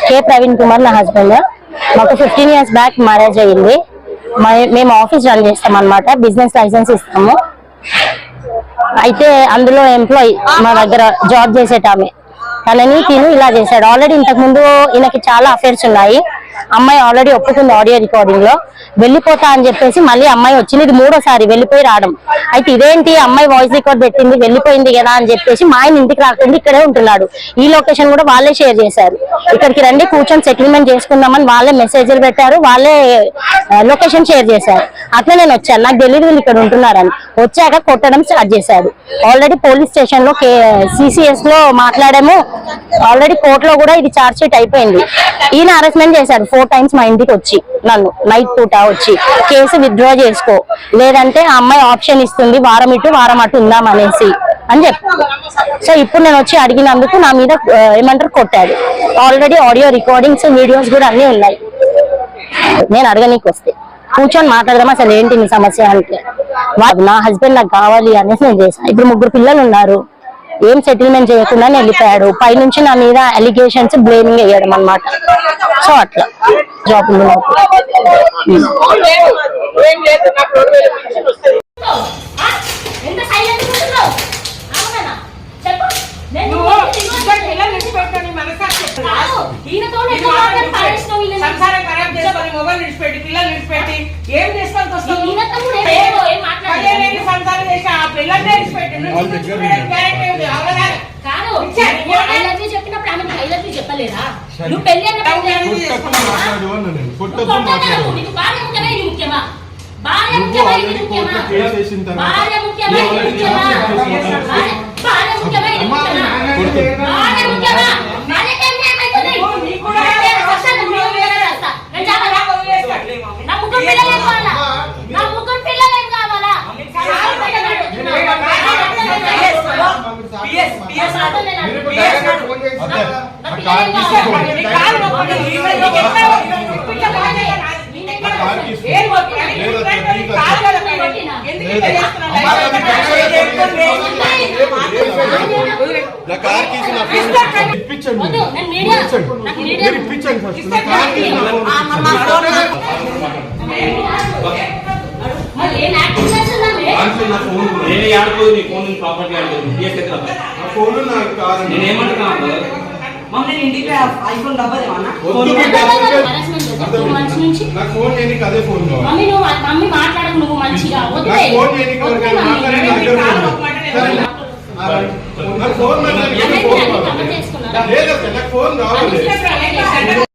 కే ప్రవీణ్ కుమార్ నా హస్బెండ్. మాకు 15 years back marriage అయ్యింది. మేము ఆఫీస్ రన్ చేస్తాం అన్నమాట, బిజినెస్ లైసెన్స్ ఇస్తాము. అయితే అందులో ఎంప్లాయీ మా దగ్గర జాబ్ చేసేటామె తనని ఇలా చేశాడు. ఆల్రెడీ ఇంతకు ముందు ఈయనకి చాలా అఫేర్స్ ఉన్నాయి. అమ్మాయి ఆల్రెడీ ఒప్పుకుంది ఆడియో రికార్డింగ్ లో. వెళ్ళిపోతా అని చెప్పేసి మళ్ళీ అమ్మాయి వచ్చింది. ఇది 3వ సారి వెళ్ళిపోయి రావడం. అయితే ఇదేంటి అమ్మాయి వాయిస్ రికార్డ్ పెట్టింది వెళ్ళిపోయింది కదా అని చెప్పేసి మా ఆయన ఇంటికి రాకుండా ఇక్కడే ఉంటున్నాడు. ఈ లొకేషన్ కూడా వాళ్ళే షేర్ చేశారు. ఇక్కడికి రండి కూర్చొని సెటిల్మెంట్ చేసుకుందామని వాళ్ళే మెసేజ్లు పెట్టారు, వాళ్ళే లొకేషన్ షేర్ చేశారు. అట్లా నేను వచ్చాను, నాకు తెలియదు వీళ్ళు ఇక్కడ ఉంటున్నారని. వచ్చాక కొట్టడం స్టార్ట్ చేశాడు. ఆల్రెడీ పోలీస్ స్టేషన్ లో CCS లో మాట్లాడాము. ఆల్రెడీ కోర్టులో కూడా ఇది ఛార్జ్ షీట్ అయిపోయింది. ఈయన అరెస్ట్మెంట్ చేశారు 4 times మా ఇంటికి వచ్చి, నన్ను నైట్ పూట వచ్చి కేసు విత్డ్రా చేసుకో, లేదంటే ఆ అమ్మాయి ఆప్షన్ ఇస్తుంది వారం ఇటు వారం అటు ఉందాం అనేసి అని చెప్పారు. సో ఇప్పుడు నేను వచ్చి అడిగినందుకు నా మీద ఏమంటారు కొట్టాడు. ఆల్రెడీ ఆడియో రికార్డింగ్స్ వీడియోస్ కూడా అన్ని ఉన్నాయి. నేను అడగనీకి వస్తే కూర్చొని మాట్లాడదాం అసలు ఏంటి నీ సమస్య అంటే, నా హస్బెండ్ నాకు కావాలి అనేసి నేను చేశాను. ఇప్పుడు 3 పిల్లలు ఉన్నారు, ఏం సెటిల్మెంట్ చేయకుండా వెళ్ళిపోయాడు. పైనుంచి నా మీద అలిగేషన్స్ బ్లేమింగ్ వేయడం అన్నమాట. సో అట్లా జాబ్ చెప్పలేదా నువ్వు పెళ్లి ముఖ్యమా భార్య ముఖ్యమా ఇది ముఖ్యమా భార్య ముఖ్యమా ఇది ముఖ్యమా భార్య ముఖ్యమా ఇది ముఖ్యమా భార్య ముఖ్యమా నాకేం ఏమైతుంది నా ముగ్గురు పిల్లలు ఏం కావాలా, నా ముగ్గురు పిల్లలు ఏం కావాలా, మమ్మీ మాట్లాడకు నువ్వు మంచిగా